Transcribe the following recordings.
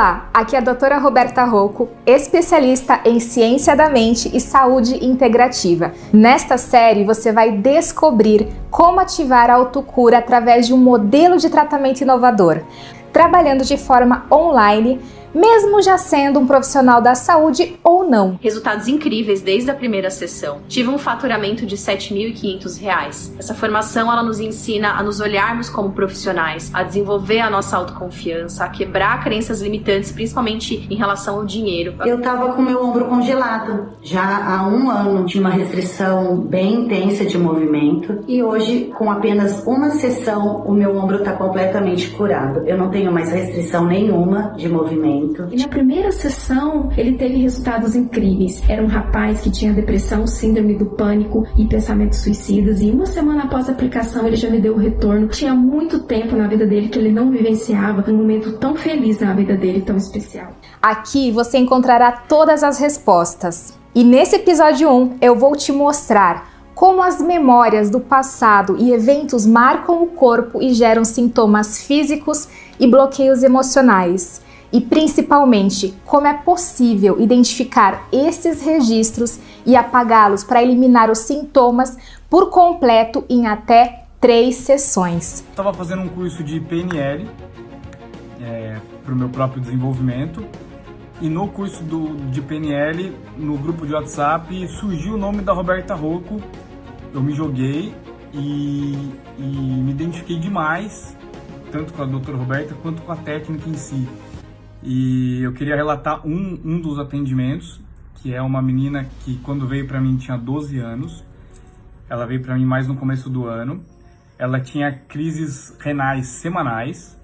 Olá, aqui é a doutora Roberta Rocco, especialista em ciência da mente e saúde integrativa. Nesta série você vai descobrir como ativar a autocura através de um modelo de tratamento inovador, trabalhando de forma online, mesmo já sendo um profissional da saúde ou não. Resultados incríveis desde a primeira sessão. Tive um faturamento de R$ 7.500. Essa formação ela nos ensina a nos olharmos como profissionais, a desenvolver a nossa autoconfiança, a quebrar crenças limitantes, principalmente em relação ao dinheiro. Eu estava com meu ombro congelado. Já há um ano tinha uma restrição bem intensa de movimento e hoje, com apenas uma sessão, o meu ombro está completamente curado. Eu não tenho mais restrição nenhuma de movimento. E na primeira sessão, ele teve resultados incríveis. Era um rapaz que tinha depressão, síndrome do pânico e pensamentos suicidas. E uma semana após a aplicação, ele já me deu o retorno. Tinha muito tempo na vida dele que ele não vivenciava um momento tão feliz na vida dele, tão especial. Aqui você encontrará todas as respostas. E nesse episódio 1, eu vou te mostrar como as memórias do passado e eventos marcam o corpo e geram sintomas físicos e bloqueios emocionais. E principalmente, como é possível identificar esses registros e apagá-los para eliminar os sintomas por completo em até 3 sessões. Estava fazendo um curso de PNL para o meu próprio desenvolvimento e no curso de PNL, no grupo de WhatsApp, surgiu o nome da Roberta Rocco. Eu me joguei e me identifiquei demais, tanto com a doutora Roberta quanto com a técnica em si. E eu queria relatar um dos atendimentos, que é uma menina que quando veio para mim tinha 12 anos. Ela veio para mim mais no começo do ano. Ela tinha crises renais semanais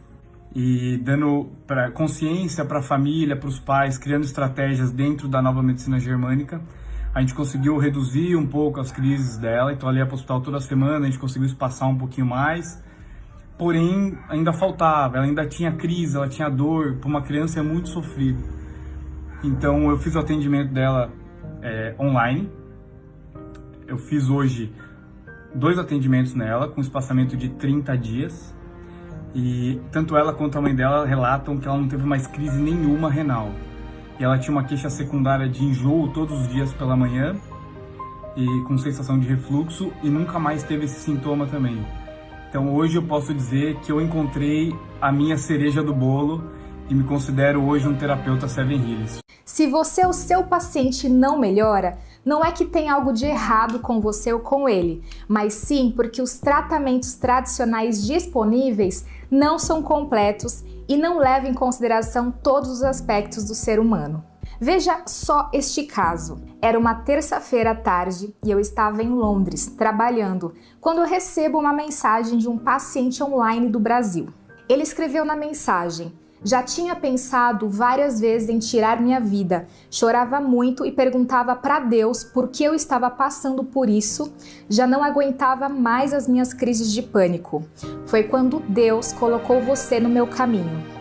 e dando consciência para a família, para os pais, criando estratégias dentro da nova medicina germânica. A gente conseguiu reduzir um pouco as crises dela, então ela ia para o hospital toda semana, a gente conseguiu espaçar um pouquinho mais. Porém, ainda faltava, ela ainda tinha crise, ela tinha dor, para uma criança é muito sofrido. Então eu fiz o atendimento dela online. Eu fiz hoje 2 atendimentos nela, com espaçamento de 30 dias. E tanto ela quanto a mãe dela relatam que ela não teve mais crise nenhuma renal. E ela tinha uma queixa secundária de enjoo todos os dias pela manhã, e com sensação de refluxo, e nunca mais teve esse sintoma também. Então hoje eu posso dizer que eu encontrei a minha cereja do bolo e me considero hoje um terapeuta Seven Hills. Se você ou seu paciente não melhora, não é que tem algo de errado com você ou com ele, mas sim porque os tratamentos tradicionais disponíveis não são completos e não levam em consideração todos os aspectos do ser humano. Veja só este caso. Era uma terça-feira à tarde e eu estava em Londres trabalhando quando eu recebo uma mensagem de um paciente online do Brasil. Ele escreveu na mensagem: já tinha pensado várias vezes em tirar minha vida, chorava muito e perguntava para Deus por que eu estava passando por isso, já não aguentava mais as minhas crises de pânico. Foi quando Deus colocou você no meu caminho.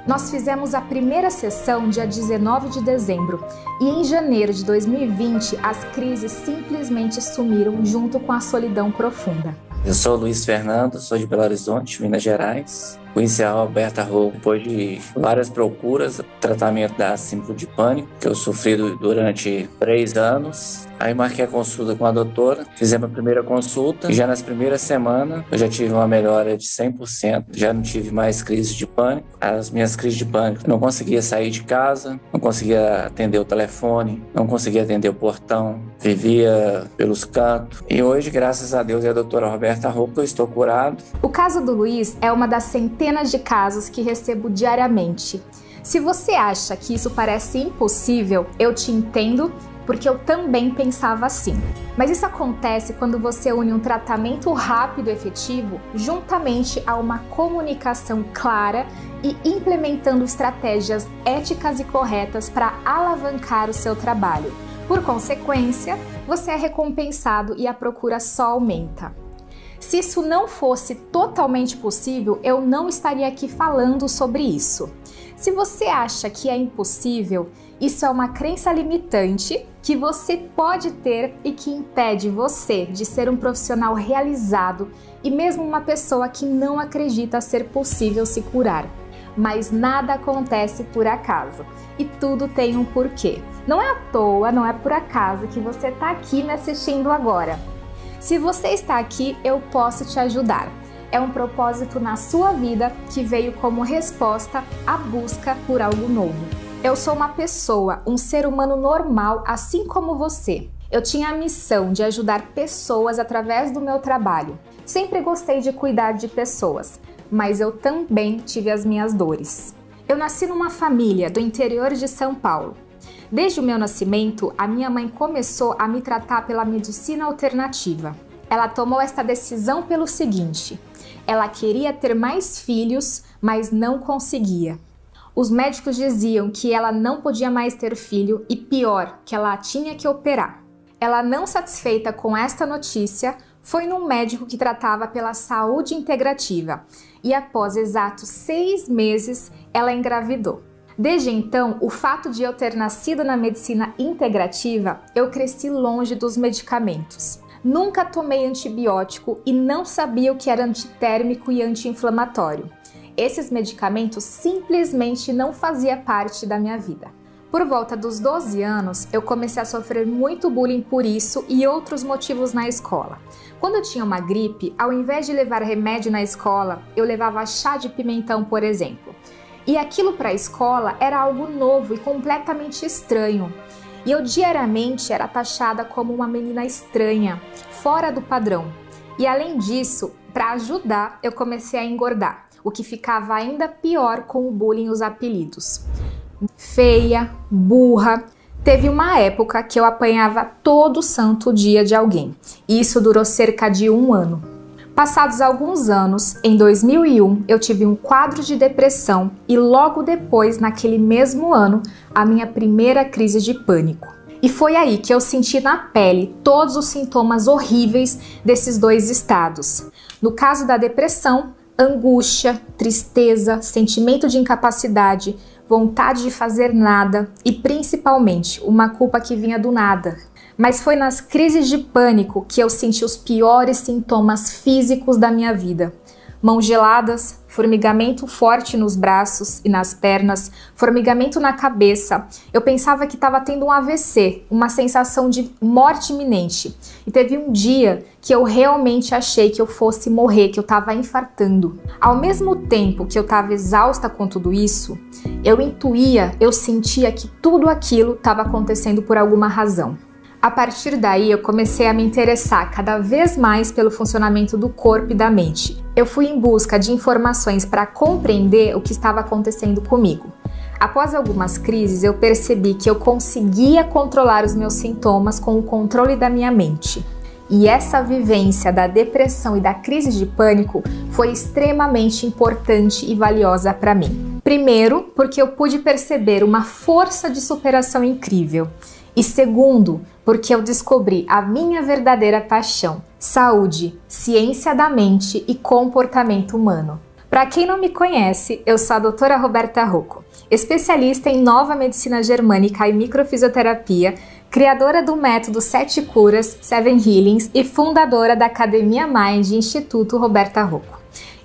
Nós fizemos a primeira sessão dia 19 de dezembro e em janeiro de 2020 as crises simplesmente sumiram junto com a solidão profunda. Eu sou Luiz Fernando, sou de Belo Horizonte, Minas Gerais. Conheci a Roberta Rocco depois de várias procuras, tratamento da síndrome de pânico, que eu sofri durante 3 anos. Aí marquei a consulta com a doutora, fizemos a primeira consulta e já nas primeiras semanas eu já tive uma melhora de 100%, já não tive mais crise de pânico. As minhas crises de pânico, eu não conseguia sair de casa, não conseguia atender o telefone, não conseguia atender o portão, vivia pelos cantos. E hoje, graças a Deus e a doutora Roberta Rocco, eu estou curado. O caso do Luiz é uma das centenas de casos que recebo diariamente. Se você acha que isso parece impossível, eu te entendo, porque eu também pensava assim. Mas isso acontece quando você une um tratamento rápido e efetivo juntamente a uma comunicação clara e implementando estratégias éticas e corretas para alavancar o seu trabalho. Por consequência, você é recompensado e a procura só aumenta. Se isso não fosse totalmente possível, eu não estaria aqui falando sobre isso. Se você acha que é impossível, isso é uma crença limitante que você pode ter e que impede você de ser um profissional realizado e mesmo uma pessoa que não acredita ser possível se curar. mas nada acontece por acaso e tudo tem um porquê. Não é à toa, não é por acaso que você está aqui me assistindo agora. Se você está aqui, eu posso te ajudar. É um propósito na sua vida que veio como resposta à busca por algo novo. Eu sou uma pessoa, um ser humano normal, assim como você. Eu tinha a missão de ajudar pessoas através do meu trabalho. Sempre gostei de cuidar de pessoas, mas eu também tive as minhas dores. Eu nasci numa família do interior de São Paulo. Desde o meu nascimento, a minha mãe começou a me tratar pela medicina alternativa. Ela tomou esta decisão pelo seguinte: ela queria ter mais filhos, mas não conseguia. Os médicos diziam que ela não podia mais ter filho e, pior, que ela tinha que operar. Ela, não satisfeita com esta notícia, foi num médico que tratava pela saúde integrativa e, após exatos 6 meses, ela engravidou. Desde então, o fato de eu ter nascido na medicina integrativa, eu cresci longe dos medicamentos. Nunca tomei antibiótico e não sabia o que era antitérmico e anti-inflamatório. Esses medicamentos simplesmente não faziam parte da minha vida. Por volta dos 12 anos, eu comecei a sofrer muito bullying por isso e outros motivos na escola. Quando eu tinha uma gripe, ao invés de levar remédio na escola, eu levava chá de pimentão, por exemplo. E aquilo para a escola era algo novo e completamente estranho. E eu diariamente era taxada como uma menina estranha, fora do padrão. E além disso, para ajudar, eu comecei a engordar, o que ficava ainda pior com o bullying e os apelidos. Feia, burra. Teve uma época que eu apanhava todo santo dia de alguém. E isso durou cerca de 1 ano. Passados alguns anos, em 2001, eu tive um quadro de depressão e logo depois, naquele mesmo ano, a minha primeira crise de pânico. E foi aí que eu senti na pele todos os sintomas horríveis desses 2 estados. No caso da depressão, angústia, tristeza, sentimento de incapacidade, vontade de fazer nada e principalmente uma culpa que vinha do nada. Mas foi nas crises de pânico que eu senti os piores sintomas físicos da minha vida. Mãos geladas, formigamento forte nos braços e nas pernas, formigamento na cabeça. Eu pensava que estava tendo um AVC, uma sensação de morte iminente. E teve um dia que eu realmente achei que eu fosse morrer, que eu estava infartando. Ao mesmo tempo que eu estava exausta com tudo isso, eu sentia que tudo aquilo estava acontecendo por alguma razão. A partir daí, eu comecei a me interessar cada vez mais pelo funcionamento do corpo e da mente. Eu fui em busca de informações para compreender o que estava acontecendo comigo. Após algumas crises, eu percebi que eu conseguia controlar os meus sintomas com o controle da minha mente. E essa vivência da depressão e da crise de pânico foi extremamente importante e valiosa para mim. Primeiro, porque eu pude perceber uma força de superação incrível. E segundo, porque eu descobri a minha verdadeira paixão: saúde, ciência da mente e comportamento humano. Para quem não me conhece, eu sou a doutora Roberta Rocco, especialista em nova medicina germânica e microfisioterapia, criadora do método 7 Curas, 7 Healings e fundadora da Academia Mind Instituto Roberta Rocco.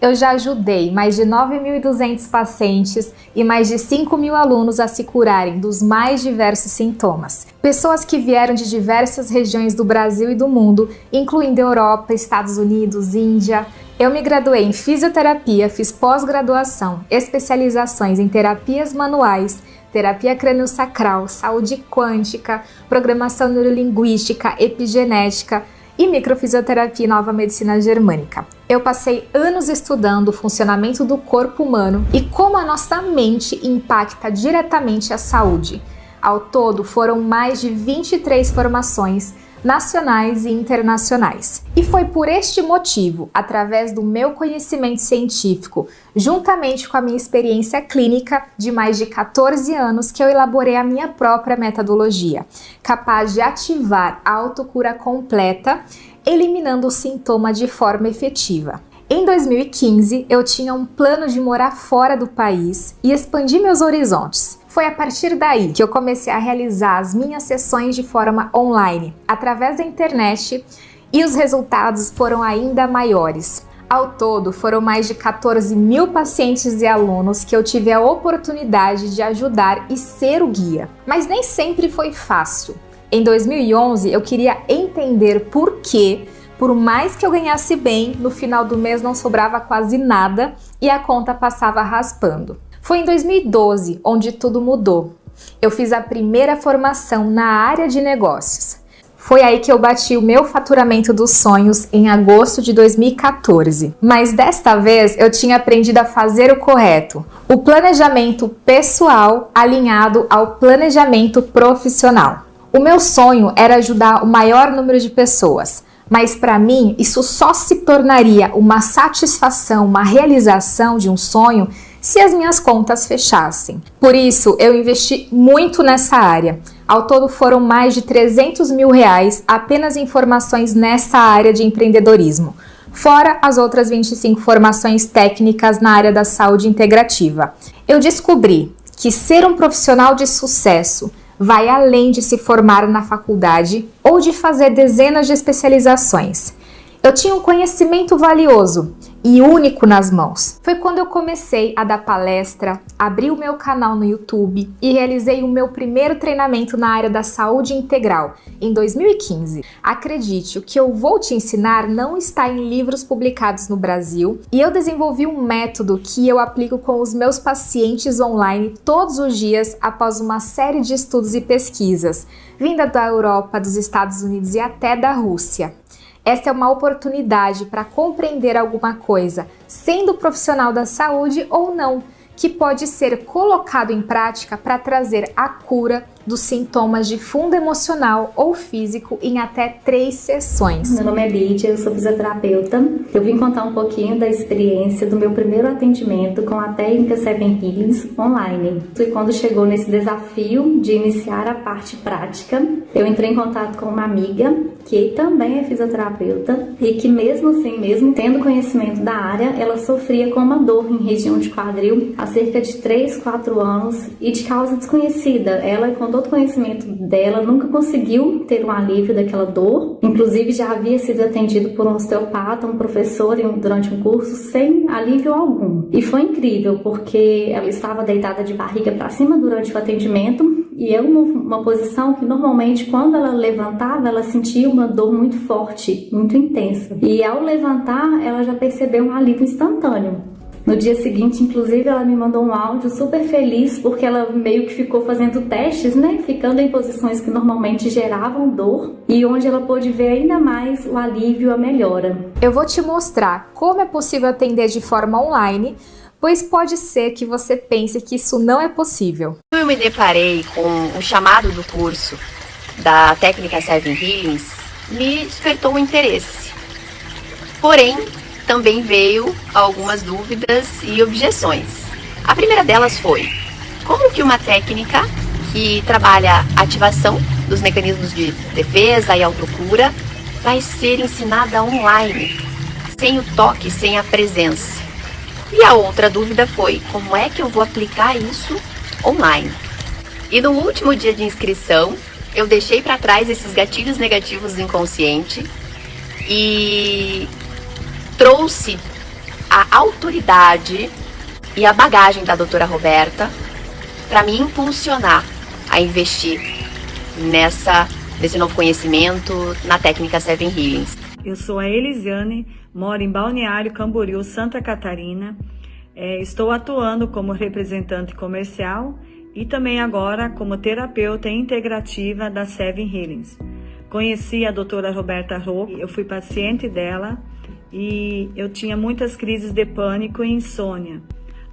Eu já ajudei mais de 9.200 pacientes e mais de 5.000 alunos a se curarem dos mais diversos sintomas. Pessoas que vieram de diversas regiões do Brasil e do mundo, incluindo Europa, Estados Unidos, Índia. Eu me graduei em fisioterapia, fiz pós-graduação, especializações em terapias manuais, terapia crânio-sacral, saúde quântica, programação neurolinguística, epigenética e microfisioterapia e nova medicina germânica. Eu passei anos estudando o funcionamento do corpo humano e como a nossa mente impacta diretamente a saúde. Ao todo, foram mais de 23 formações nacionais e internacionais. E foi por este motivo, através do meu conhecimento científico, juntamente com a minha experiência clínica de mais de 14 anos, que eu elaborei a minha própria metodologia, capaz de ativar a autocura completa, eliminando o sintoma de forma efetiva. Em 2015, eu tinha um plano de morar fora do país e expandir meus horizontes. Foi a partir daí que eu comecei a realizar as minhas sessões de forma online, através da internet, e os resultados foram ainda maiores. Ao todo, foram mais de 14 mil pacientes e alunos que eu tive a oportunidade de ajudar e ser o guia. Mas nem sempre foi fácil. Em 2011, eu queria entender por que, por mais que eu ganhasse bem, no final do mês não sobrava quase nada e a conta passava raspando. Foi em 2012 onde tudo mudou. Eu fiz a primeira formação na área de negócios. Foi aí que eu bati o meu faturamento dos sonhos em agosto de 2014. Mas desta vez eu tinha aprendido a fazer o correto, o planejamento pessoal alinhado ao planejamento profissional. O meu sonho era ajudar o maior número de pessoas, mas para mim isso só se tornaria uma satisfação, uma realização de um sonho se as minhas contas fechassem. Por isso, eu investi muito nessa área. Ao todo foram mais de 300 mil reais apenas em formações nessa área de empreendedorismo, fora as outras 25 formações técnicas na área da saúde integrativa. Eu descobri que ser um profissional de sucesso vai além de se formar na faculdade ou de fazer dezenas de especializações. Eu tinha um conhecimento valioso e único nas mãos. Foi quando eu comecei a dar palestra, abri o meu canal no YouTube e realizei o meu primeiro treinamento na área da saúde integral, em 2015. Acredite, o que eu vou te ensinar não está em livros publicados no Brasil e eu desenvolvi um método que eu aplico com os meus pacientes online todos os dias após uma série de estudos e pesquisas, vinda da Europa, dos Estados Unidos e até da Rússia. Essa é uma oportunidade para compreender alguma coisa, sendo profissional da saúde ou não, que pode ser colocado em prática para trazer a cura dos sintomas de fundo emocional ou físico em até 3 sessões. Meu nome é Lídia, eu sou fisioterapeuta. Eu vim contar um pouquinho da experiência do meu primeiro atendimento com a técnica Seven Healings online. E quando chegou nesse desafio de iniciar a parte prática, eu entrei em contato com uma amiga que também é fisioterapeuta e que mesmo assim, mesmo tendo conhecimento da área, ela sofria com uma dor em região de quadril há cerca de 3, 4 anos e de causa desconhecida. Ela, com todo o conhecimento dela, nunca conseguiu ter um alívio daquela dor. Inclusive, já havia sido atendido por um osteopata, um professor durante um curso, sem alívio algum. E foi incrível, porque ela estava deitada de barriga para cima durante o atendimento e é uma posição que normalmente, quando ela levantava, ela sentia uma dor muito forte, muito intensa. E ao levantar, ela já percebeu um alívio instantâneo. No dia seguinte, inclusive, ela me mandou um áudio super feliz, porque ela meio que ficou fazendo testes, né? Ficando em posições que normalmente geravam dor e onde ela pôde ver ainda mais o alívio, a melhora. Eu vou te mostrar como é possível atender de forma online, pois pode ser que você pense que isso não é possível. Eu me deparei com o chamado do curso da técnica Seven Healings, me despertou o interesse. Porém, também veio algumas dúvidas e objeções. A primeira delas foi: como que uma técnica que trabalha a ativação dos mecanismos de defesa e autocura vai ser ensinada online, sem o toque, sem a presença? E a outra dúvida foi: como é que eu vou aplicar isso online? E no último dia de inscrição, eu deixei para trás esses gatilhos negativos do inconsciente e trouxe a autoridade e a bagagem da doutora Roberta para me impulsionar a investir nesse novo conhecimento na técnica Seven Healings. Eu sou a Elisiane, moro em Balneário Camboriú, Santa Catarina. Estou atuando como representante comercial e também agora como terapeuta integrativa da Seven Healings. Conheci a doutora Roberta Rocco, eu fui paciente dela e eu tinha muitas crises de pânico e insônia,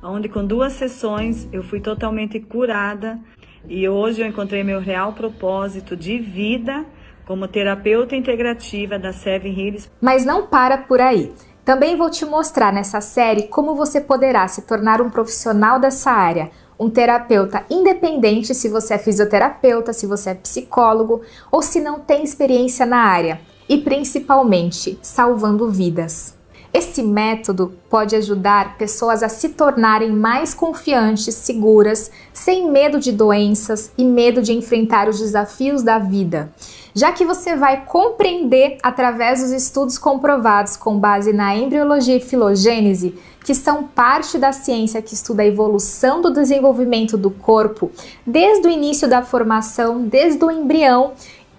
onde com 2 sessões eu fui totalmente curada e hoje eu encontrei meu real propósito de vida como terapeuta integrativa da Seven Healings. Mas não para por aí. Também vou te mostrar nessa série como você poderá se tornar um profissional dessa área, um terapeuta independente se você é fisioterapeuta, se você é psicólogo ou se não tem experiência na área. E principalmente, salvando vidas. Esse método pode ajudar pessoas a se tornarem mais confiantes, seguras, sem medo de doenças e medo de enfrentar os desafios da vida, já que você vai compreender através dos estudos comprovados com base na embriologia e filogênese, que são parte da ciência que estuda a evolução do desenvolvimento do corpo, desde o início da formação, desde o embrião,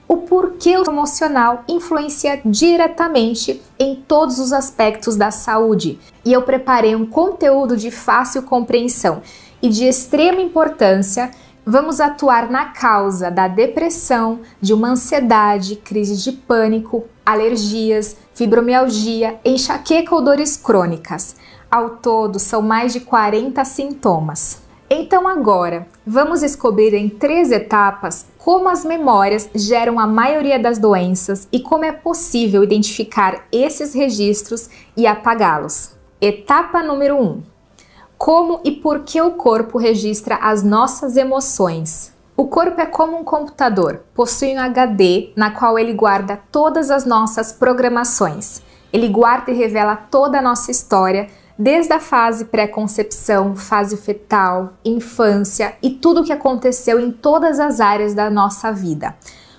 o porquê o emocional influencia diretamente em todos os aspectos da saúde. E eu preparei um conteúdo de fácil compreensão e de extrema importância. Vamos atuar na causa da depressão, de uma ansiedade, crise de pânico, alergias, fibromialgia, enxaqueca ou dores crônicas. Ao todo, são mais de 40 sintomas. Então agora, vamos descobrir em 3 etapas como as memórias geram a maioria das doenças e como é possível identificar esses registros e apagá-los. Etapa número 1. Como e por que o corpo registra as nossas emoções? O corpo é como um computador, possui um HD na qual ele guarda todas as nossas programações. Ele guarda e revela toda a nossa história, desde a fase pré-concepção, fase fetal, infância e tudo o que aconteceu em todas as áreas da nossa vida.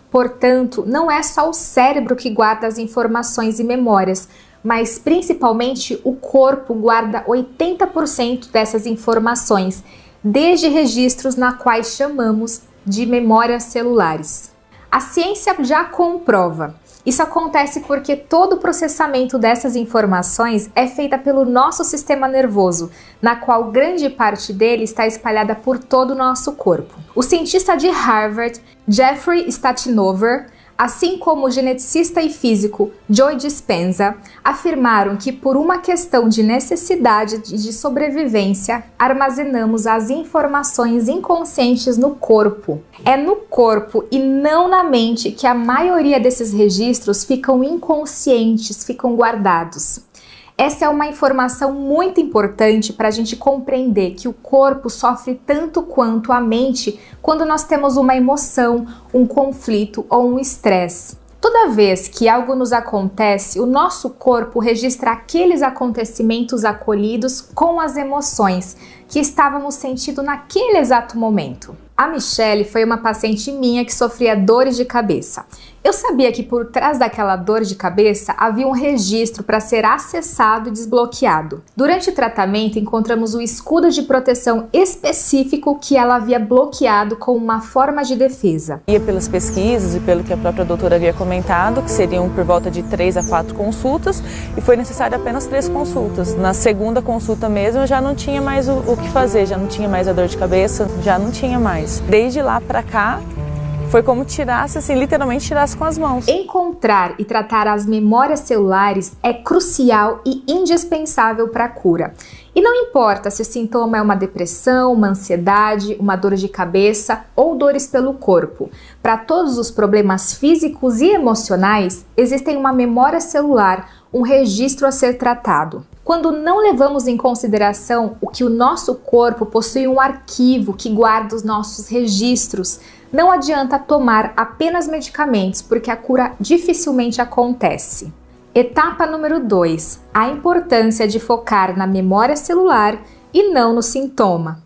Portanto, não é só o cérebro que guarda as informações e memórias, mas principalmente o corpo guarda 80% dessas informações, desde registros na quais chamamos de memórias celulares. A ciência já comprova. Isso acontece porque todo o processamento dessas informações é feita pelo nosso sistema nervoso, na qual grande parte dele está espalhada por todo o nosso corpo. O cientista de Harvard, Jeffrey Statinover, assim como o geneticista e físico Joe Dispenza, afirmaram que por uma questão de necessidade de sobrevivência, armazenamos as informações inconscientes no corpo. É no corpo e não na mente que a maioria desses registros ficam inconscientes, ficam guardados. Essa é uma informação muito importante para a gente compreender que o corpo sofre tanto quanto a mente quando nós temos uma emoção, um conflito ou um estresse. Toda vez que algo nos acontece, o nosso corpo registra aqueles acontecimentos acolhidos com as emoções que estávamos sentindo naquele exato momento. A Michelle foi uma paciente minha que sofria dores de cabeça. Eu sabia que por trás daquela dor de cabeça havia um registro para ser acessado e desbloqueado. Durante o tratamento, encontramos o escudo de proteção específico que ela havia bloqueado com uma forma de defesa. E pelas pesquisas e pelo que a própria doutora havia comentado, que seriam por volta de 3 a 4 consultas, e foi necessário apenas 3 consultas. Na segunda consulta mesmo, eu já não tinha mais o que fazer, já não tinha mais a dor de cabeça, já não tinha mais. Desde lá para cá, foi como tirasse, assim, literalmente tirasse com as mãos. Encontrar e tratar as memórias celulares é crucial e indispensável para a cura. E não importa se o sintoma é uma depressão, uma ansiedade, uma dor de cabeça ou dores pelo corpo. Para todos os problemas físicos e emocionais, existem uma memória celular, um registro a ser tratado. Quando não levamos em consideração o que o nosso corpo possui um arquivo que guarda os nossos registros, não adianta tomar apenas medicamentos, porque a cura dificilmente acontece. Etapa número 2. A importância de focar na memória celular e não no sintoma.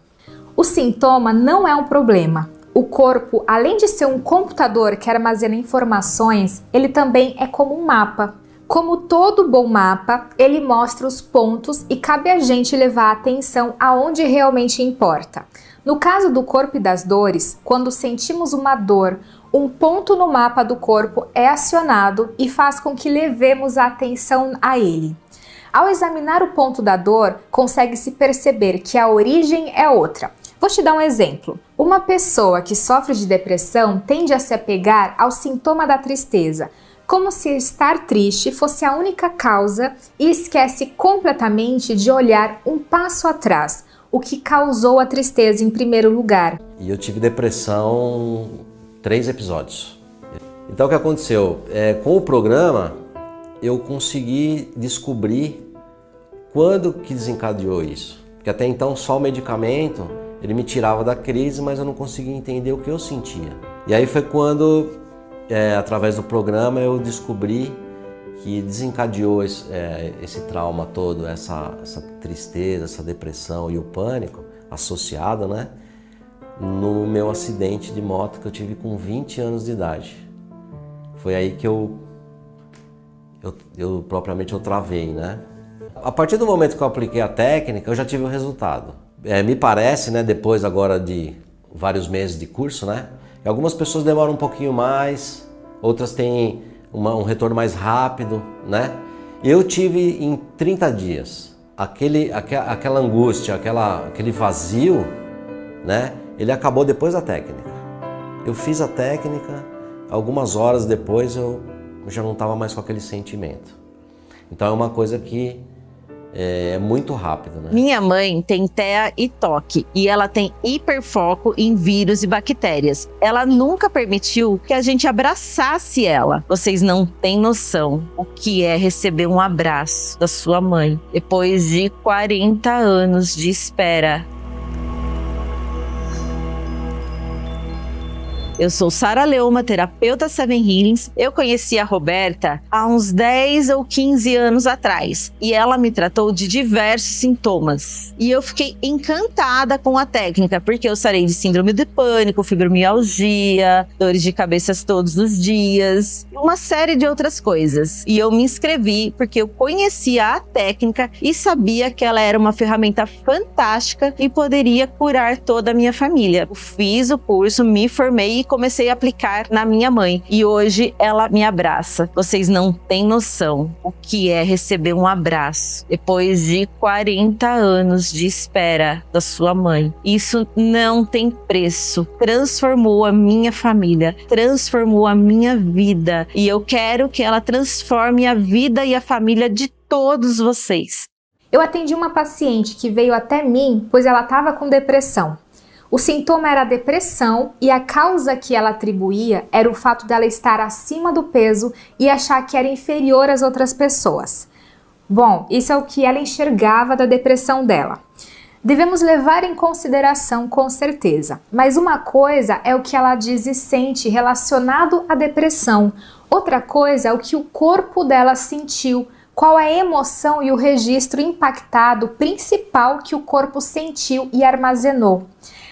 O sintoma não é um problema. O corpo, além de ser um computador que armazena informações, ele também é como um mapa. Como todo bom mapa, ele mostra os pontos e cabe a gente levar a atenção aonde realmente importa. No caso do corpo e das dores, quando sentimos uma dor, um ponto no mapa do corpo é acionado e faz com que levemos a atenção a ele. Ao examinar o ponto da dor, consegue-se perceber que a origem é outra. Vou te dar um exemplo. Uma pessoa que sofre de depressão tende a se apegar ao sintoma da tristeza, como se estar triste fosse a única causa e esquece completamente de olhar um passo atrás, o que causou a tristeza em primeiro lugar. E eu tive depressão 3 episódios. Então o que aconteceu? Com o programa eu consegui descobrir quando que desencadeou isso. Porque até então só o medicamento ele me tirava da crise, mas eu não conseguia entender o que eu sentia. E aí foi quando, através do programa, eu descobri que desencadeou esse trauma todo, essa tristeza, essa depressão e o pânico associado, né, no meu acidente de moto que eu tive com 20 anos de idade. Foi aí que eu propriamente travei, né? A partir do momento que eu apliquei a técnica, eu já tive o resultado. Me parece, né, depois agora de vários meses de curso, né, algumas pessoas demoram um pouquinho mais, outras têm um retorno mais rápido, né? Eu tive em 30 dias. Aquela angústia, aquele vazio, né, ele acabou depois da técnica. Eu fiz a técnica, algumas horas depois eu já não estava mais com aquele sentimento. Então é uma coisa que é muito rápido, né? Minha mãe tem TEA e TOC e ela tem hiperfoco em vírus e bactérias. Ela nunca permitiu que a gente abraçasse ela. Vocês não têm noção o que é receber um abraço da sua mãe depois de 40 anos de espera. Eu sou Sara Leoma, terapeuta Seven Healings. Eu conheci a Roberta há uns 10 ou 15 anos atrás e ela me tratou de diversos sintomas. E eu fiquei encantada com a técnica, porque eu sarei de síndrome de pânico, fibromialgia, dores de cabeça todos os dias, uma série de outras coisas. E eu me inscrevi porque eu conhecia a técnica e sabia que ela era uma ferramenta fantástica e poderia curar toda a minha família. Eu fiz o curso, me formei e comecei a aplicar na minha mãe. E hoje ela me abraça. Vocês não têm noção o que é receber um abraço depois de 40 anos de espera da sua mãe. Isso não tem preço. Transformou a minha família, transformou a minha vida. E eu quero que ela transforme a vida e a família de todos vocês. Eu atendi uma paciente que veio até mim, pois ela estava com depressão. O sintoma era a depressão e a causa que ela atribuía era o fato dela estar acima do peso e achar que era inferior às outras pessoas. Bom, isso é o que ela enxergava da depressão dela. Devemos levar em consideração com certeza, mas uma coisa é o que ela diz e sente relacionado à depressão, outra coisa é o que o corpo dela sentiu, qual a emoção e o registro impactado principal que o corpo sentiu e armazenou.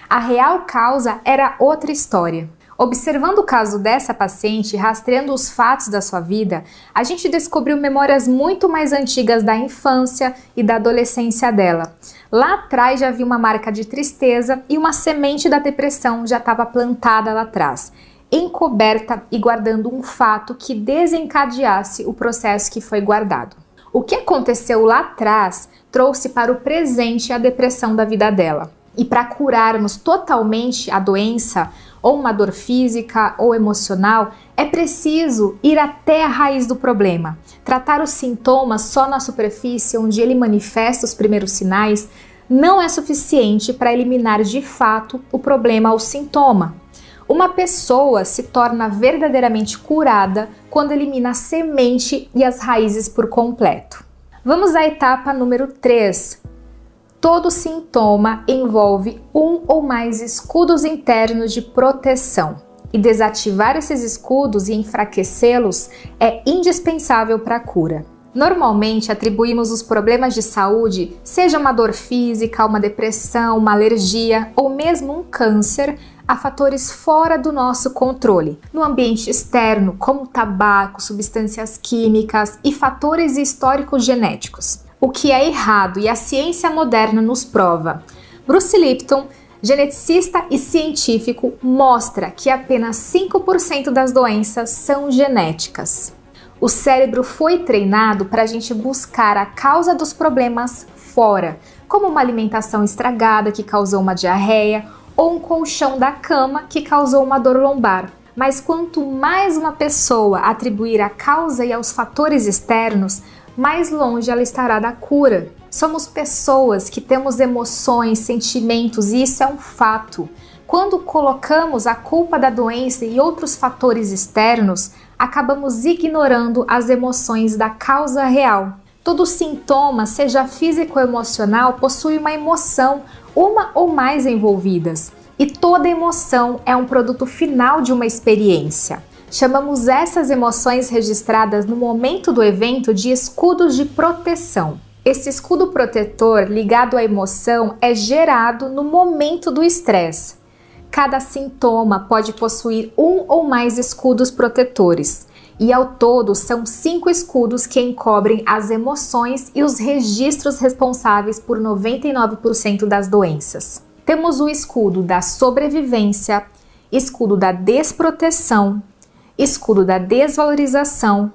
A real causa era outra história. Observando o caso dessa paciente, rastreando os fatos da sua vida, a gente descobriu memórias muito mais antigas da infância e da adolescência dela. Lá atrás já havia uma marca de tristeza e uma semente da depressão já estava plantada lá atrás, encoberta e guardando um fato que desencadeasse o processo que foi guardado. O que aconteceu lá atrás trouxe para o presente a depressão da vida dela. E para curarmos totalmente a doença, ou uma dor física ou emocional, é preciso ir até a raiz do problema. Tratar os sintomas só na superfície, onde ele manifesta os primeiros sinais, não é suficiente para eliminar de fato o problema ou sintoma. Uma pessoa se torna verdadeiramente curada quando elimina a semente e as raízes por completo. Vamos à etapa número 3. Todo sintoma envolve um ou mais escudos internos de proteção, e desativar esses escudos e enfraquecê-los é indispensável para a cura. Normalmente atribuímos os problemas de saúde, seja uma dor física, uma depressão, uma alergia ou mesmo um câncer, a fatores fora do nosso controle, no ambiente externo, como tabaco, substâncias químicas e fatores históricos genéticos. O que é errado e a ciência moderna nos prova. Bruce Lipton, geneticista e científico, mostra que apenas 5% das doenças são genéticas. O cérebro foi treinado para a gente buscar a causa dos problemas fora, como uma alimentação estragada que causou uma diarreia ou um colchão da cama que causou uma dor lombar. Mas quanto mais uma pessoa atribuir a causa e aos fatores externos, mais longe ela estará da cura. Somos pessoas que temos emoções, sentimentos e isso é um fato. Quando colocamos a culpa da doença e outros fatores externos, acabamos ignorando as emoções da causa real. Todo sintoma, seja físico ou emocional, possui uma emoção, uma ou mais envolvidas. E toda emoção é um produto final de uma experiência. Chamamos essas emoções registradas no momento do evento de escudos de proteção. Esse escudo protetor ligado à emoção é gerado no momento do estresse. Cada sintoma pode possuir um ou mais escudos protetores, e ao todo são 5 escudos que encobrem as emoções e os registros responsáveis por 99% das doenças. Temos o escudo da sobrevivência, escudo da desproteção, escudo da desvalorização,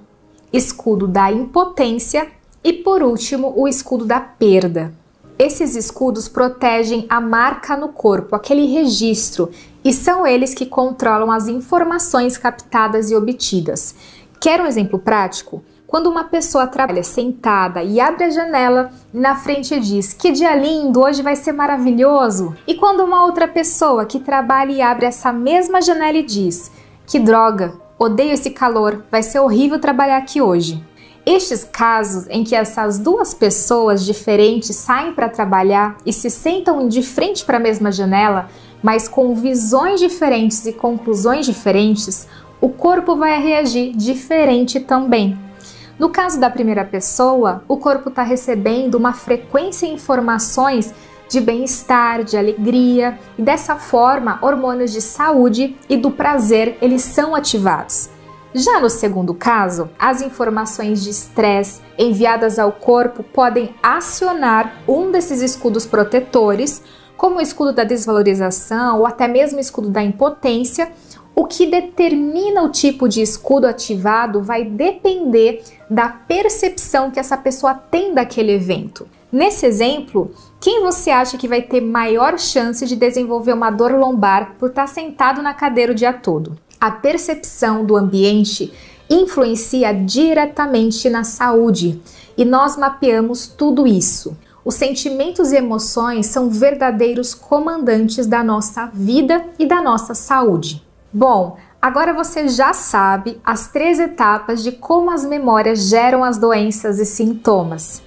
escudo da impotência e, por último, o escudo da perda. Esses escudos protegem a marca no corpo, aquele registro, e são eles que controlam as informações captadas e obtidas. Quer um exemplo prático? Quando uma pessoa trabalha sentada e abre a janela, na frente diz: "Que dia lindo, hoje vai ser maravilhoso". E quando uma outra pessoa que trabalha e abre essa mesma janela e diz: "Que droga, odeio esse calor, vai ser horrível trabalhar aqui hoje". Estes casos em que essas duas pessoas diferentes saem para trabalhar e se sentam de frente para a mesma janela, mas com visões diferentes e conclusões diferentes, o corpo vai reagir diferente também. No caso da primeira pessoa, o corpo está recebendo uma frequência e informações de bem-estar, de alegria, e dessa forma, hormônios de saúde e do prazer, eles são ativados. Já no segundo caso, as informações de estresse enviadas ao corpo podem acionar um desses escudos protetores, como o escudo da desvalorização ou até mesmo o escudo da impotência. O que determina o tipo de escudo ativado vai depender da percepção que essa pessoa tem daquele evento. Nesse exemplo, quem você acha que vai ter maior chance de desenvolver uma dor lombar por estar sentado na cadeira o dia todo? A percepção do ambiente influencia diretamente na saúde e nós mapeamos tudo isso. Os sentimentos e emoções são verdadeiros comandantes da nossa vida e da nossa saúde. Bom, agora você já sabe as 3 etapas de como as memórias geram as doenças e sintomas,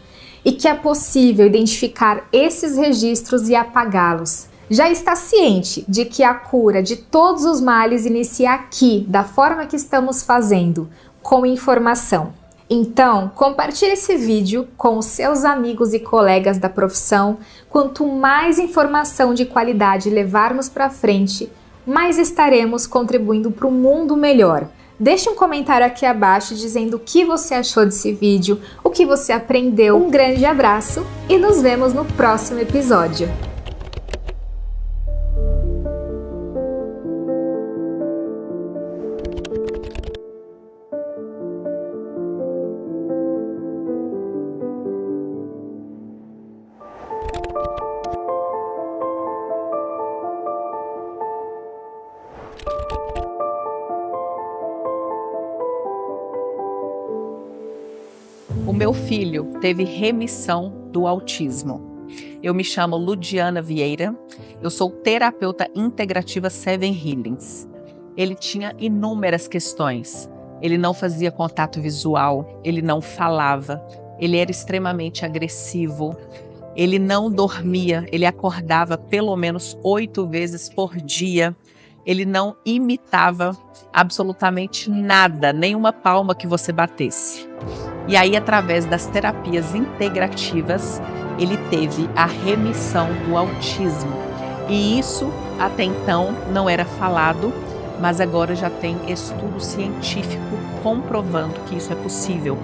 e que é possível identificar esses registros e apagá-los. Já está ciente de que a cura de todos os males inicia aqui, da forma que estamos fazendo, com informação. Então, compartilhe esse vídeo com os seus amigos e colegas da profissão. Quanto mais informação de qualidade levarmos para frente, mais estaremos contribuindo para um mundo melhor. Deixe um comentário aqui abaixo dizendo o que você achou desse vídeo, o que você aprendeu. Um grande abraço e nos vemos no próximo episódio. O meu filho teve remissão do autismo. Eu me chamo Ludiana Vieira, eu sou terapeuta integrativa Seven Healings. Ele tinha inúmeras questões. Ele não fazia contato visual, ele não falava, ele era extremamente agressivo, ele não dormia, ele acordava pelo menos 8 vezes por dia. Ele não imitava absolutamente nada, nenhuma palma que você batesse. E aí, através das terapias integrativas, ele teve a remissão do autismo. E isso, até então, não era falado, mas agora já tem estudo científico comprovando que isso é possível.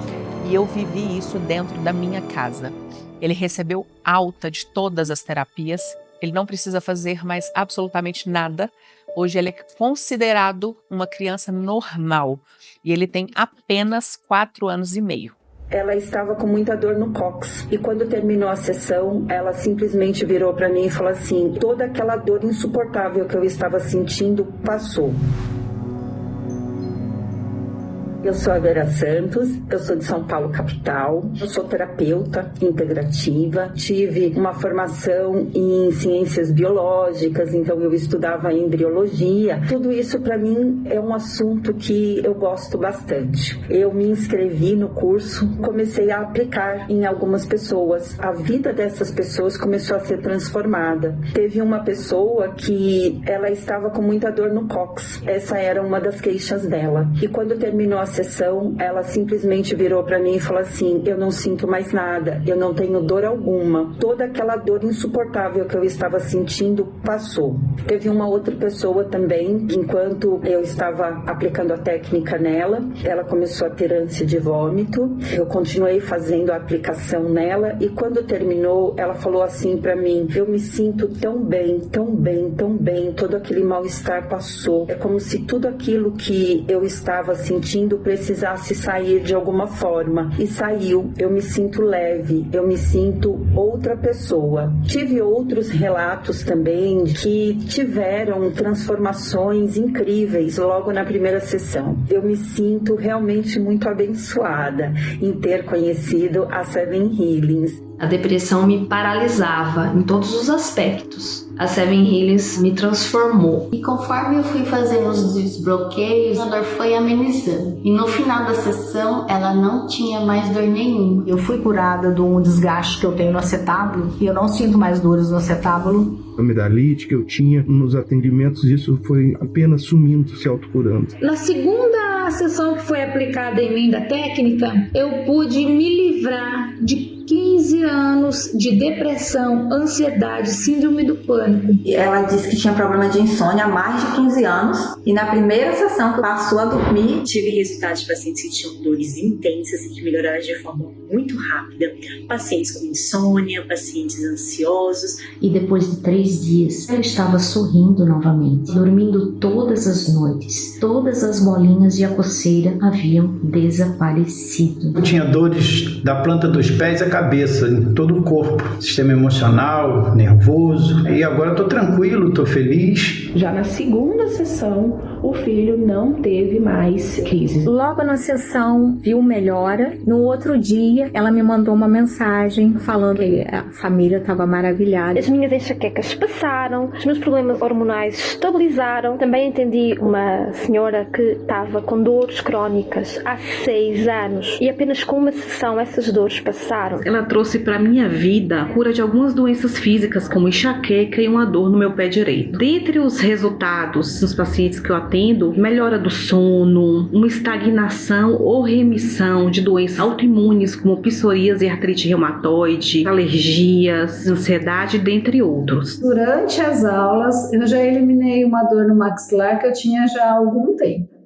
E eu vivi isso dentro da minha casa. Ele recebeu alta de todas as terapias, ele não precisa fazer mais absolutamente nada. Hoje ele é considerado uma criança normal e ele tem apenas 4 anos e meio. Ela estava com muita dor no cóccix e quando terminou a sessão, ela simplesmente virou para mim e falou assim: toda aquela dor insuportável que eu estava sentindo passou. Eu sou a Vera Santos, eu sou de São Paulo, capital. Eu sou terapeuta integrativa. Tive uma formação em ciências biológicas, então eu estudava embriologia. Tudo isso para mim é um assunto que eu gosto bastante. Eu me inscrevi no curso, comecei a aplicar em algumas pessoas. A vida dessas pessoas começou a ser transformada. Teve uma pessoa que ela estava com muita dor no cóccix. Essa era uma das queixas dela. E quando terminou a sessão, ela simplesmente virou para mim e falou assim: eu não sinto mais nada, eu não tenho dor alguma. Toda aquela dor insuportável que eu estava sentindo passou. Teve uma outra pessoa também, enquanto eu estava aplicando a técnica nela, ela começou a ter ânsia de vômito. Eu continuei fazendo a aplicação nela e quando terminou, ela falou assim para mim: eu me sinto tão bem, tão bem, tão bem. Todo aquele mal-estar passou. É como se tudo aquilo que eu estava sentindo precisasse sair de alguma forma. E saiu. Eu me sinto leve. Eu me sinto outra pessoa. Tive outros relatos também que tiveram transformações incríveis logo na primeira sessão. Eu me sinto realmente muito abençoada em ter conhecido a Seven Healings. A depressão me paralisava em todos os aspectos. A Seven Healings me transformou. E conforme eu fui fazendo os desbloqueios, a dor foi amenizando. E no final da sessão, ela não tinha mais dor nenhuma. Eu fui curada de um desgaste que eu tenho no acetábulo e eu não sinto mais dores no acetábulo. A amidalite que eu tinha nos atendimentos, isso foi apenas sumindo, se autocurando. Na segunda sessão que foi aplicada em mim da técnica, eu pude me livrar de 15 anos de depressão, ansiedade, síndrome do pânico. Ela disse que tinha problema de insônia há mais de 15 anos e na primeira sessão que passou a dormir, tive resultados de pacientes que tinham dores intensas e que melhoraram de forma muito rápida. Pacientes com insônia, pacientes ansiosos. E depois de 3 dias, eu estava sorrindo novamente, dormindo todas as noites. Todas as bolinhas e a coceira haviam desaparecido. Eu tinha dores da planta dos pés à cabeça, em todo o corpo, sistema emocional, nervoso, e agora estou tranquilo, estou feliz. Já na segunda sessão, o filho não teve mais crises. Logo na sessão, viu melhora. No outro dia, ela me mandou uma mensagem falando que a família estava maravilhada. As minhas enxaquecas passaram, os meus problemas hormonais estabilizaram. Também atendi uma senhora que estava com dores crónicas há 6 anos e apenas com uma sessão essas dores passaram. Ela trouxe para minha vida a cura de algumas doenças físicas, como enxaqueca e uma dor no meu pé direito. Dentre os resultados dos pacientes que eu atendo, melhora do sono, uma estagnação ou remissão de doenças autoimunes como psoríase e artrite reumatoide, alergias, ansiedade, dentre outros. Durante as aulas, eu já eliminei uma dor no maxilar que eu tinha já há algum tempo.